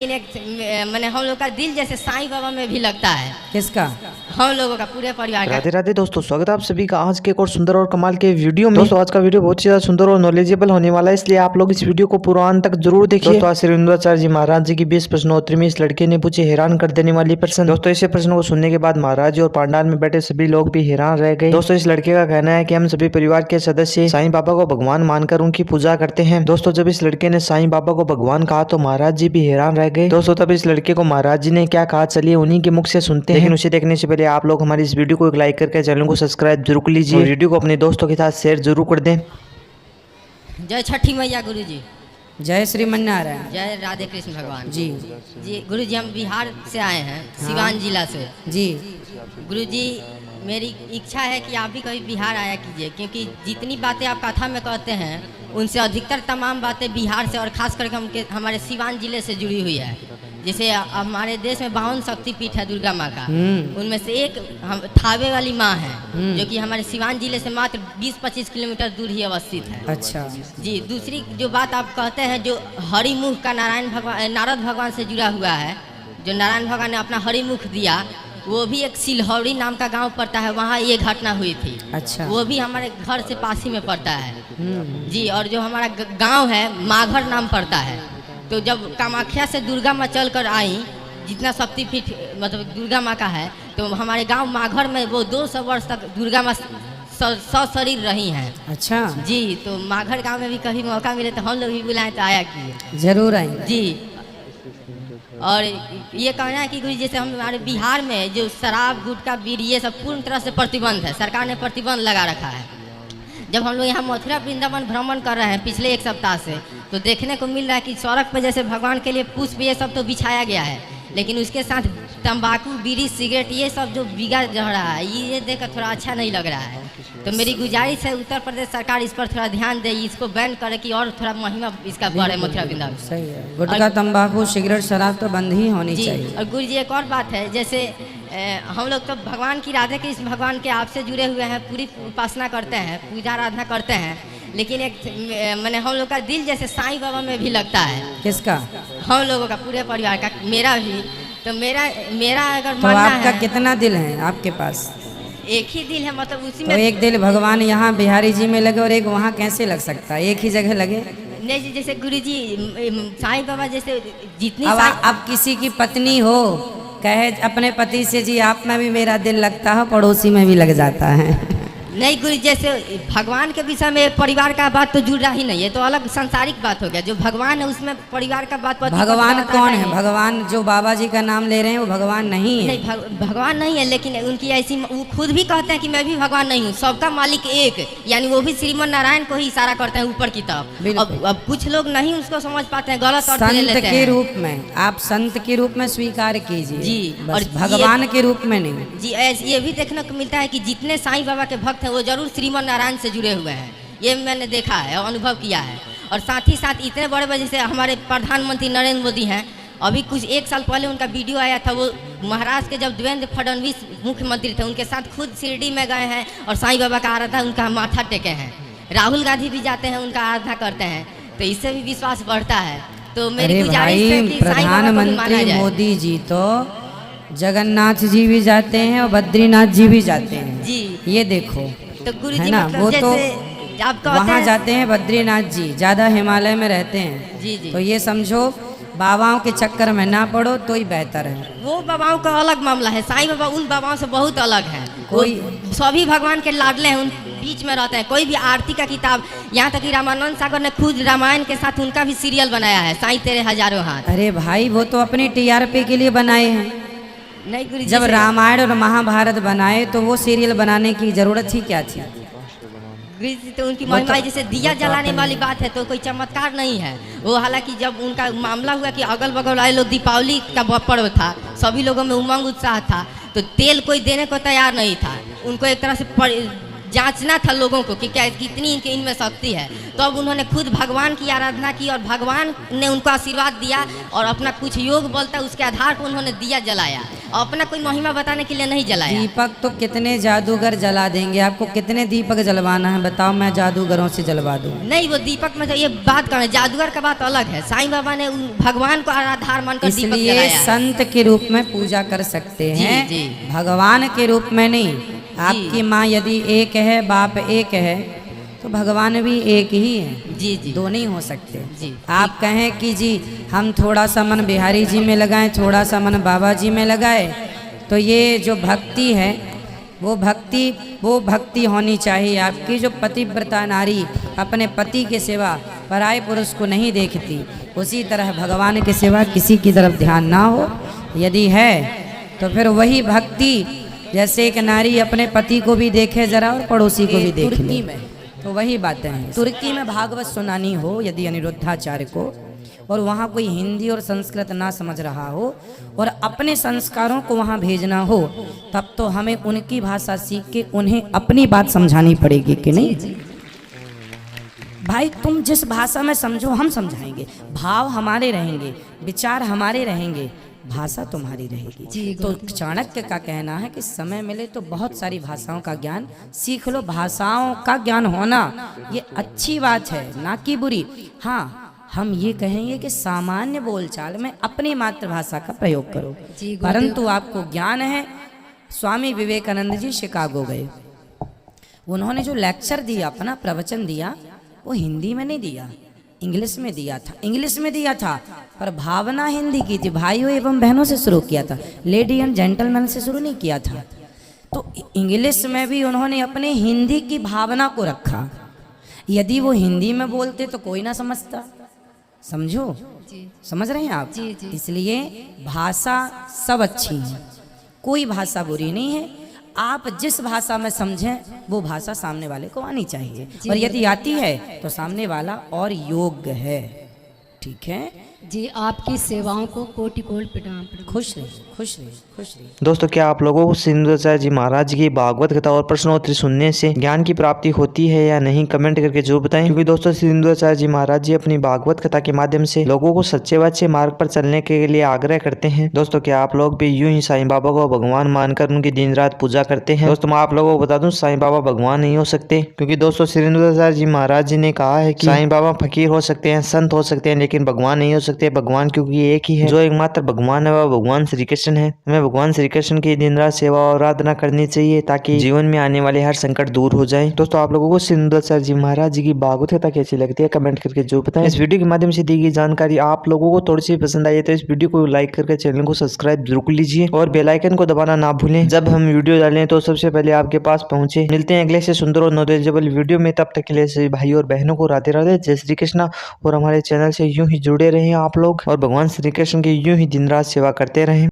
मैंने हम लोग का दिल जैसे साईं बाबा में भी लगता है। किसका? हम लोगों का पूरे परिवार का। राधे राधे दोस्तों, स्वागत है आप सभी का आज के एक और सुंदर और कमाल के वीडियो में। दोस्तों आज का वीडियो बहुत ही ज्यादा सुंदर और नॉलेजेबल होने वाला है, इसलिए आप लोग इस वीडियो को पूरा अंत तक जरूर देखिए। दोस्तों आज श्री विंध्याचल जी महाराज जी की 20 प्रश्नोत्तरी में इस लड़के ने पूछे हैरान कर देने वाली प्रश्न। दोस्तों इस प्रश्न को सुनने के बाद महाराज जी और पांडाल में बैठे सभी लोग भी हैरान रह गए। दोस्तों इस लड़के का कहना है कि हम सभी परिवार के सदस्य साईं बाबा को भगवान मानकर उनकी पूजा करते हैं। दोस्तों जब इस लड़के ने साईं बाबा को भगवान कहा तो महाराज जी भी हैरान रह गए। दोस्तों तब इस लड़के को महाराज जी ने क्या कहा, चलिए उन्हीं के मुख से सुनते हैं। लेकिन उसे देखने से पहले आप लोग हमारी इस वीडियो को एक लाइक करके चैनल को सब्सक्राइब जरूर कर लीजिए और वीडियो को अपने दोस्तों के साथ शेयर जरूर कर दें। जय छठी मैया गुरु जी। जय श्रीमन्नारायण। जय राधे कृष्ण भगवान जी जी। गुरु जी हम बिहार से आए हैं, सिवान जिला से। जी गुरु जी मेरी इच्छा है कि आप भी कभी बिहार आया कीजिए, क्योंकि जितनी बातें आप कथा में कहते हैं उनसे अधिकतर तमाम बातें बिहार से और खास करके हमारे सिवान जिले से जुड़ी हुई है। जैसे हमारे देश में 52 शक्तिपीठ है दुर्गा माँ का, उनमें से एक थावे वाली माँ है जो कि हमारे सिवान जिले से मात्र 20-25 किलोमीटर दूर ही अवस्थित है। अच्छा जी। दूसरी जो बात आप कहते हैं, जो हरिमुख का नारद भगवान से जुड़ा हुआ है, जो नारायण भगवान ने अपना हरिमुख दिया, वो भी एक सिलहौरी नाम का गांव पड़ता है, वहाँ ये घटना हुई थी। अच्छा। वो भी हमारे घर से पास ही में पड़ता है जी। और जो हमारा गांव है माघर नाम पड़ता है। तो जब कामाख्या से दुर्गा माँ चल कर आई, जितना शक्तिपीठ मतलब दुर्गा माँ का है, तो हमारे गांव माघर में वो 200 वर्ष तक दुर्गा माँ सशरीर रही हैं। अच्छा जी। तो माघर गांव में भी कभी मौका मिले तो हम लोग भी बुलाएं तो आया किए, जरूर आएंगे जी। और ये कहना है कि गुरु जैसे हमारे बिहार में जो शराब गुटखा बीड़ी ये सब पूर्ण तरह से प्रतिबंध है, सरकार ने प्रतिबंध लगा रखा है। जब हम लोग यहाँ मथुरा वृंदावन भ्रमण कर रहे हैं पिछले एक सप्ताह से, तो देखने को मिल रहा है कि सड़क पर जैसे भगवान के लिए पुष्प ये सब तो बिछाया गया है, लेकिन उसके साथ तंबाकू बीड़ी सिगरेट ये सब जो बिगा जा रहा है, ये देखकर थोड़ा अच्छा नहीं लग रहा है। तो मेरी गुजारिश है उत्तर प्रदेश सरकार इस पर थोड़ा ध्यान दे, इसको बैन करे कि और थोड़ा महिमा इसका बढ़े मथुरा वृंदावन। सही है। गुटखा तंबाकू सिगरेट शराब तो बंद ही होनी चाहिए। और गुरु जी एक और बात है, जैसे हम लोग तो भगवान की राधे कृष्ण भगवान के आपसे जुड़े हुए हैं, पूरी उपासना करते हैं, पूजा आराधना करते हैं, लेकिन एक मैंने हम लोग का दिल जैसे साईं बाबा में भी लगता है। किसका? हम लोगों का पूरे परिवार का, मेरा भी। तो मेरा अगर तो आपका कितना दिल है आपके पास? एक ही दिल है, मतलब उसी तो में एक दिल भगवान यहाँ बिहारी जी में लगे और एक वहाँ कैसे लग सकता है? एक ही जगह लगे नहीं जी। जैसे गुरु जी साईं बाबा जैसे जितनी अब किसी की पत्नी हो कहे अपने पति से जी आप में भी मेरा दिल लगता है, पड़ोसी में भी लग जाता है। नहीं गुरु, जैसे भगवान के विषय में परिवार का बात तो जुड़ रहा ही नहीं है, तो अलग सांसारिक बात हो गया। जो भगवान है उसमें परिवार का बात। भगवान कौन है? भगवान जो बाबा जी का नाम ले रहे हैं वो भगवान नहीं है। नहीं भगवान नहीं है, लेकिन उनकी ऐसी, वो खुद भी कहते हैं कि मैं भी भगवान नहीं हूँ, सबका मालिक एक, यानी वो भी श्रीमन नारायण को ही इशारा करते हैं ऊपर की तरफ। अब कुछ लोग नहीं उसको समझ पाते हैं, गलत अर्थ ले लेते हैं। संत के रूप में आप संत के रूप में स्वीकार कीजिए जी, और भगवान के रूप में नहीं जी। ये भी देखने को मिलता है कि जितने साईं बाबा के भक्त हैं वो जरूर श्रीमन नारायण से जुड़े हुए हैं, ये मैंने देखा है और अनुभव किया है। और साथ ही साथ इतने बड़े बड़े जैसे हमारे प्रधानमंत्री नरेंद्र मोदी हैं, अभी कुछ एक साल पहले उनका वीडियो आया था, वो महाराष्ट्र के जब देवेंद्र फडणवीस मुख्यमंत्री थे उनके साथ खुद शिरडी में गए हैं और साईं बाबा का आराधना उनका माथा टेके हैं। राहुल गांधी भी जाते हैं, उनका आराधना करते हैं, तो इससे भी विश्वास बढ़ता है। तो मेरी गुजारिश है कि प्रधानमंत्री मोदी जी तो जगन्नाथ जी भी जाते हैं और बद्रीनाथ जी भी जाते हैं जी। ये देखो तो गुरु जी ना, वो तो वहाँ जाते हैं बद्रीनाथ जी, ज़्यादा हिमालय में रहते हैं जी जी। तो ये समझो बाबाओं के चक्कर में ना पड़ो तो ही बेहतर है। वो बाबाओं का अलग मामला है, साईं बाबा उन बाबाओं से बहुत अलग है। कोई सभी भगवान के लाडले हैं, उन बीच में रहते हैं। कोई भी आरती का किताब, यहाँ तक कि रामानंद सागर ने खुद रामायण के साथ उनका भी सीरियल बनाया है, साईं तेरे हजारों हाथ। अरे भाई वो तो अपनी TRP के लिए बनाए हैं। नहीं गुरु, जब रामायण और महाभारत बनाए तो वो सीरियल बनाने की जरूरत ही क्या थी? तो उनकी महिमा जैसे दिया जलाने वाली बात है, तो कोई चमत्कार नहीं है वो। हालांकि जब उनका मामला हुआ कि अगल बगल वाले लोग, दीपावली का पर्व था, सभी लोगों में उमंग उत्साह था, तो तेल कोई देने को तैयार नहीं था। उनको एक तरह से जांचना था लोगों को कि क्या कितनी इनमें शक्ति है। तो अब उन्होंने खुद भगवान की आराधना की और भगवान ने उनको आशीर्वाद दिया और अपना कुछ योग बोलता है उसके आधार पर उन्होंने दिया जलाया और अपना कोई महिमा बताने के लिए नहीं जलाया। दीपक तो कितने जादूगर जला देंगे, आपको कितने दीपक जलवाना है बताओ, मैं जादूगरों से जलवा दूं। नहीं, वो दीपक में तो ये बात कर, जादूगर का बात अलग है। साईं बाबा ने भगवान को आधार मानकर दीपक इसलिए जलाया। संत के रूप में पूजा कर सकते हैं, जी। भगवान के रूप में नहीं। आपकी माँ यदि एक है, बाप एक है, तो भगवान भी एक ही है। जी जी, दो नहीं हो सकते। जी। आप कहें कि जी हम थोड़ा सा मन बिहारी जी में लगाएं, थोड़ा सा मन बाबा जी में लगाए, तो ये जो भक्ति है वो भक्ति होनी चाहिए आपकी। जो पतिव्रता नारी अपने पति के सिवा पराये पुरुष को नहीं देखती, उसी तरह भगवान के सिवा किसी की तरफ ध्यान ना हो यदि है तो फिर वही भक्ति। जैसे एक नारी अपने पति को भी देखे जरा और पड़ोसी को भी देखे, तुर्की में तो वही बातें हैं। तुर्की में भागवत सुनानी हो यदि अनिरुद्धाचार्य को, और वहाँ कोई हिंदी और संस्कृत ना समझ रहा हो और अपने संस्कारों को वहाँ भेजना हो, तब तो हमें उनकी भाषा सीख के उन्हें अपनी बात समझानी पड़ेगी कि नहीं। भाई तुम जिस भाषा में समझो हम समझाएंगे, भाव हमारे रहेंगे, विचार हमारे रहेंगे, भाषा तुम्हारी रहेगी। तो चाणक्य का कहना है कि समय मिले तो बहुत सारी भाषाओं का ज्ञान सीख लो। भाषाओं का ज्ञान होना ये अच्छी बात है, ना कि बुरी। हाँ, हम ये कहेंगे कि सामान्य बोलचाल में अपनी मातृभाषा का प्रयोग करो, परंतु आपको ज्ञान है। स्वामी विवेकानंद जी शिकागो गए, उन्होंने जो लेक्चर दिया, अपना प्रवचन दिया, वो हिंदी में नहीं दिया, इंग्लिश में दिया था, पर भावना हिंदी की थी। भाइयों एवं बहनों से शुरू किया था, लेडी एंड जेंटलमैन से शुरू नहीं किया था। तो इंग्लिश में भी उन्होंने अपने हिंदी की भावना को रखा। यदि वो हिंदी में बोलते तो कोई ना समझता, समझो जी। समझ रहे हैं आप जी, जी। इसलिए भाषा सब अच्छी है, कोई भाषा बुरी नहीं है। आप जिस भाषा में समझें वो भाषा सामने वाले को आनी चाहिए, और यदि आती है तो सामने वाला और योग्य है। ठीक है जी, आपकी सेवाओं को कोटि-कोटि प्रणाम। खुश रहिए। दोस्तों, क्या आप लोगों को सिंधुचार्य जी महाराज की भागवत कथा और प्रश्नोत्तरी सुनने से ज्ञान की प्राप्ति होती है या नहीं, कमेंट करके जरूर बताएं। क्योंकि दोस्तों सिंधुचार्य जी महाराज जी अपनी भागवत कथा के माध्यम से लोगों को सच्चे अच्छे मार्ग पर चलने के लिए आग्रह करते हैं। दोस्तों, क्या आप लोग भी यूं ही साईं बाबा को भगवान मानकर उनकी दिन रात पूजा करते हैं? दोस्तों, मैं आप लोगों को बता दूं, साईं बाबा भगवान नहीं हो सकते, क्योंकि दोस्तों सिंधुचार्य जी महाराज जी ने कहा है कि साईं बाबा फकीर हो सकते हैं, संत हो सकते हैं, लेकिन भगवान नहीं हो सकते। भगवान क्योंकि एक ही है, जो एकमात्र भगवान है वह भगवान श्री कृष्ण है। हमें भगवान श्री कृष्ण की दिन रात सेवा और आराधना करनी चाहिए, ताकि जीवन में आने वाले हर संकट दूर हो जाए। दोस्तों, आप लोगों को सिंधुचार्य जी महाराज जी की भागवत कथा कैसी लगती है, कमेंट करके जो बताएं। इस वीडियो के माध्यम से दी गई जानकारी आप लोगों को थोड़ी सी पसंद आई है तो इस वीडियो को लाइक करके चैनल को सब्सक्राइब जरूर कर लीजिए और बेल आइकन को दबाना ना भूलें। जब हम वीडियो डालें तो सबसे पहले आपके पास पहुंचे। मिलते हैं अगले से सुंदर और नॉलेजेबल वीडियो में, तब तक के लिए सभी भाई और बहनों को राधे राधे, जय श्री कृष्णा। और हमारे चैनल से यूं ही जुड़े रहें आप लोग, और भगवान श्री कृष्ण की यूं ही दिन रात सेवा करते रहें।